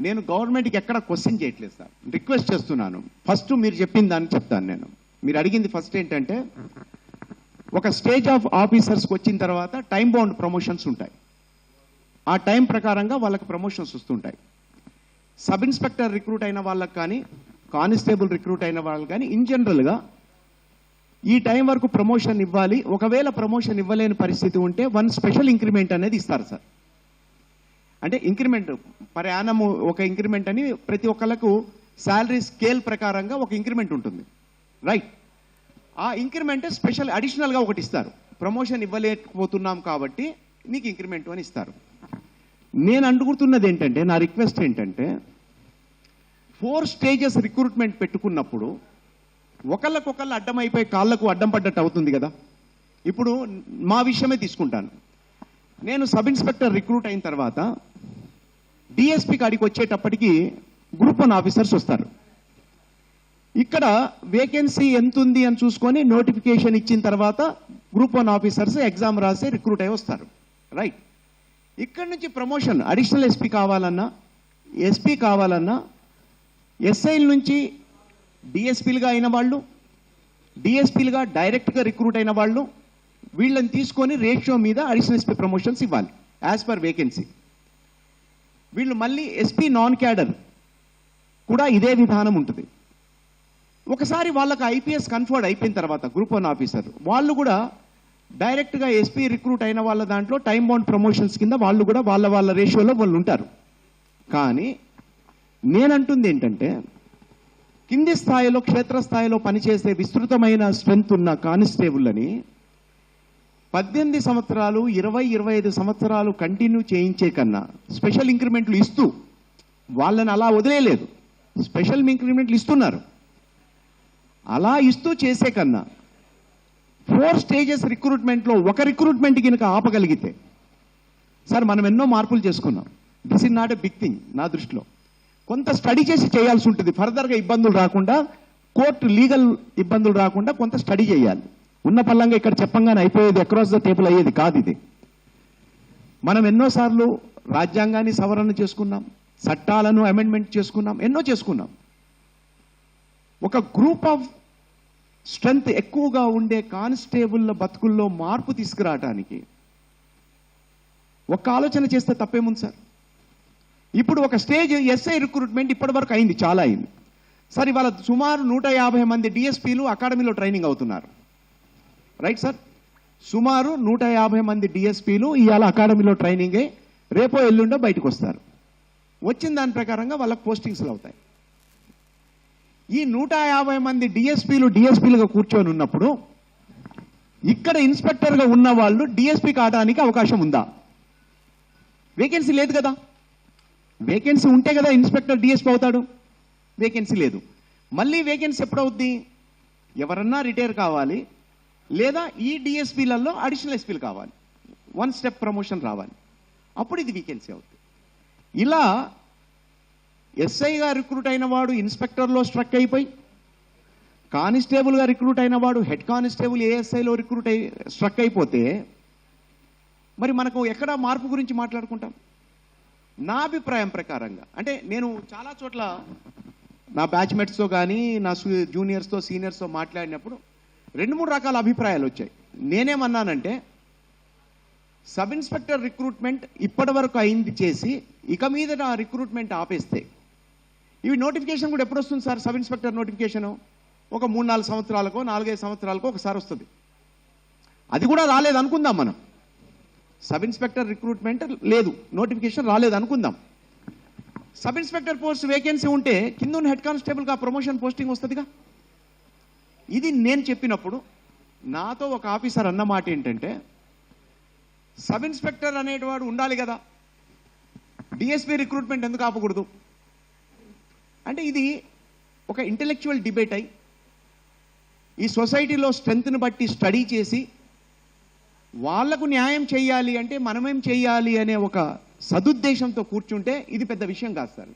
నేను గవర్నమెంట్కి ఎక్కడ క్వశ్చన్ చేయట్లేదు సార్, రిక్వెస్ట్ చేస్తున్నాను. ఫస్ట్ మీరు చెప్పిన దాన్ని చెప్తాను. మీరు అడిగింది ఫస్ట్ ఏంటంటే, ఒక స్టేజ్ ఆఫ్ ఆఫీసర్స్కి వచ్చిన తర్వాత టైం బౌండ్ ప్రమోషన్స్ ఉంటాయి. ఆ టైం ప్రకారంగా వాళ్ళకి ప్రమోషన్స్ వస్తుంటాయి. సబ్ ఇన్స్పెక్టర్ రిక్రూట్ అయిన వాళ్ళకి కానీ, కానిస్టేబుల్ రిక్రూట్ అయిన వాళ్ళకి కానీ ఇన్ జనరల్గా ఈ టైం వరకు ప్రమోషన్ ఇవ్వాలి. ఒకవేళ ప్రమోషన్ ఇవ్వలేని పరిస్థితి ఉంటే 1 స్పెషల్ ఇంక్రిమెంట్ అనేది ఇస్తారు సార్. అంటే ఇంక్రిమెంట్ పర్ యానమ్ ఒక ఇంక్రిమెంట్ అని ప్రతి ఒక్కళ్ళకు శాలరీ స్కేల్ ప్రకారంగా ఒక ఇంక్రిమెంట్ ఉంటుంది, రైట్? ఆ ఇంక్రిమెంట్ స్పెషల్ అడిషనల్గా ఒకటి ఇస్తారు. ప్రమోషన్ ఇవ్వలేకపోతున్నాం కాబట్టి నీకు ఇంక్రిమెంట్ అని ఇస్తారు. నేను అడుగుతున్నది ఏంటంటే, నా రిక్వెస్ట్ ఏంటంటే, 4 స్టేజెస్ రిక్రూట్మెంట్ పెట్టుకున్నప్పుడు ఒకళ్ళకొకళ్ళు అడ్డమైపోయి కాళ్ళకు అడ్డం పడ్డట్టు అవుతుంది కదా. ఇప్పుడు మా విషయమే తీసుకుంటాను. నేను సబ్ ఇన్స్పెక్టర్ రిక్రూట్ అయిన తర్వాత డిఎస్పీ కాడికి వచ్చేటప్పటికి గ్రూప్ 1 ఆఫీసర్స్ వస్తారు. ఇక్కడ వేకెన్సీ ఎంత ఉంది అని చూసుకొని నోటిఫికేషన్ ఇచ్చిన తర్వాత గ్రూప్ 1 ఆఫీసర్స్ ఎగ్జామ్ రాసి రిక్రూట్ అయి వస్తారు, రైట్? ఇక్కడ నుంచి ప్రమోషన్ అడిషనల్ ఎస్పీ కావాలన్నా, ఎస్పీ కావాలన్నా, ఎస్ఐల నుంచి డిఎస్పీలుగా అయిన వాళ్ళు, డిఎస్పీలుగా డైరెక్ట్గా రిక్రూట్ అయిన వాళ్ళు, వీళ్ళని తీసుకొని రేషియో మీద అడిషనల్ ఎస్పీ ప్రమోషన్స్ ఇవ్వాలి యాజ్ పర్ వేకెన్సీ. వీళ్ళు మళ్ళీ ఎస్పీ నాన్ క్యాడర్ కూడా ఇదే విధానం ఉంటుంది. ఒకసారి వాళ్ళకి ఐపీఎస్ కన్ఫర్డ్ అయిపోయిన తర్వాత గ్రూప్ 1 ఆఫీసర్ వాళ్ళు కూడా డైరెక్ట్గా ఎస్పీ రిక్రూట్ అయిన వాళ్ళ దాంట్లో టైం బౌండ్ ప్రమోషన్స్ కింద వాళ్ళు కూడా వాళ్ళ రేషియోలో వాళ్ళు ఉంటారు. కానీ నేనంటుంది ఏంటంటే, కింది స్థాయిలో క్షేత్రస్థాయిలో పనిచేసే విస్తృతమైన స్ట్రెంత్ ఉన్న కానిస్టేబుల్ని 18 సంవత్సరాలు 20-25 సంవత్సరాలు కంటిన్యూ చేయించే కన్నా స్పెషల్ ఇంక్రిమెంట్లు ఇస్తూ వాళ్ళని అలా వదిలేయలేదు, స్పెషల్ ఇంక్రిమెంట్లు ఇస్తున్నారు. అలా ఇస్తూ చేసే కన్నా 4 స్టేజెస్ రిక్రూట్మెంట్లో ఒక రిక్రూట్మెంట్ కనుక ఆపగలిగితే, సార్ మనం ఎన్నో మార్పులు చేసుకున్నాం. This is not a big thing నా దృష్టిలో. కొంత స్టడీ చేసి చేయాల్సి ఉంటుంది. ఫర్దర్గా ఇబ్బందులు రాకుండా, కోర్టు లీగల్ ఇబ్బందులు రాకుండా కొంత స్టడీ చేయాలి. ఉన్న పల్లంగా ఇక్కడ చెప్పంగానే అయిపోయేది, అక్రాస్ ద టేబుల్ అయ్యేది కాదు ఇది. మనం ఎన్నోసార్లు రాజ్యాంగాన్ని సవరణ చేసుకున్నాం, చట్టాలను అమెండ్మెంట్ చేసుకున్నాం, ఎన్నో చేసుకున్నాం. ఒక గ్రూప్ ఆఫ్ స్ట్రెంగ్త్ ఎక్కువగా ఉండే కానిస్టేబుల్ల బతుకుల్లో మార్పు తీసుకురావడానికి ఒక ఆలోచన చేస్తే తప్పేముంది సార్? ఇప్పుడు ఒక స్టేజ్ ఎస్ఐ రిక్రూట్మెంట్ ఇప్పటి వరకు అయింది, చాలా అయింది సార్. ఇవాళ సుమారు 150 మంది డిఎస్పీలు అకాడమీలో ట్రైనింగ్ అవుతున్నారు, రైట్ సార్? సుమారు 150 మంది డిఎస్పీలు ఇవాళ అకాడమీలో ట్రైనింగ్ అయ్యి రేపో ఎల్లుండో బయటకు వస్తారు. వచ్చిన దాని ప్రకారంగా వాళ్ళకి పోస్టింగ్స్లు అవుతాయి. ఈ 150 మంది డిఎస్పీలుగా కూర్చొని ఉన్నప్పుడు ఇక్కడ ఇన్స్పెక్టర్గా ఉన్న వాళ్ళు డిఎస్పీ కావడానికి అవకాశం ఉందా? వేకెన్సీ లేదు కదా. వేకెన్సీ ఉంటే కదా ఇన్స్పెక్టర్ డిఎస్పీ అవుతాడు. వేకెన్సీ లేదు. మళ్ళీ వేకెన్సీ ఎప్పుడవుద్ది? ఎవరన్నా రిటైర్ కావాలి, లేదా ఈ డిఎస్పీలలో అడిషనల్ ఎస్పీలు కావాలి, 1 స్టెప్ ప్రమోషన్ రావాలి, అప్పుడు ఇది వేకెన్సీ అవుతుంది. ఇలా ఎస్ఐగా రిక్రూట్ అయిన వాడు ఇన్స్పెక్టర్లో స్ట్రక్ అయిపోయి, కానిస్టేబుల్గా రిక్రూట్ అయిన వాడు హెడ్ కానిస్టేబుల్ ఏఎస్ఐలో స్ట్రక్ అయిపోతే మరి మనకు ఎక్కడ మార్పు గురించి మాట్లాడుకుంటాం? నా అభిప్రాయం ప్రకారంగా, అంటే నేను చాలా చోట్ల నా బ్యాచ్మేట్స్తో కానీ నా జూనియర్స్తో సీనియర్స్తో మాట్లాడినప్పుడు 2-3 రకాల అభిప్రాయాలు వచ్చాయి. నేనేమన్నానంటే, సబ్ ఇన్స్పెక్టర్ రిక్రూట్మెంట్ ఇప్పటి వరకు అయింది చేసి ఇక మీద నా రిక్రూట్మెంట్ ఆపేస్తే, ఇవి నోటిఫికేషన్ కూడా ఎప్పుడు వస్తుంది సార్? సబ్ ఇన్స్పెక్టర్ నోటిఫికేషను ఒక 3-4 సంవత్సరాలకో 4-5 సంవత్సరాలకో ఒకసారి వస్తుంది. అది కూడా రాలేదు అనుకుందాం మనం. సబ్ ఇన్స్పెక్టర్ రిక్రూట్మెంట్ లేదు, నోటిఫికేషన్ రాలేదు అనుకుందాం. సబ్ ఇన్స్పెక్టర్ పోస్ట్ వేకెన్సీ ఉంటే కింద ఉన్న హెడ్ కానిస్టేబుల్గా ప్రమోషన్ పోస్టింగ్ వస్తుందిగా. ఇది నేను చెప్పినప్పుడు నాతో ఒక ఆఫీసర్ అన్న మాట ఏంటంటే, సబ్ ఇన్స్పెక్టర్ అనేవాడు ఉండాలి కదా, డిఎస్పీ రిక్రూట్మెంట్ ఎందుకు ఆపకూడదు అంటే, ఇది ఒక ఇంటెలెక్చువల్ డిబేట్ అయి ఈ సొసైటీలో స్ట్రెంగ్త్ని బట్టి స్టడీ చేసి వాళ్లకు న్యాయం చేయాలి అంటే మనమేం చేయాలి అనే ఒక సదుద్దేశంతో కూర్చుంటే ఇది పెద్ద విషయం కాదు సార్.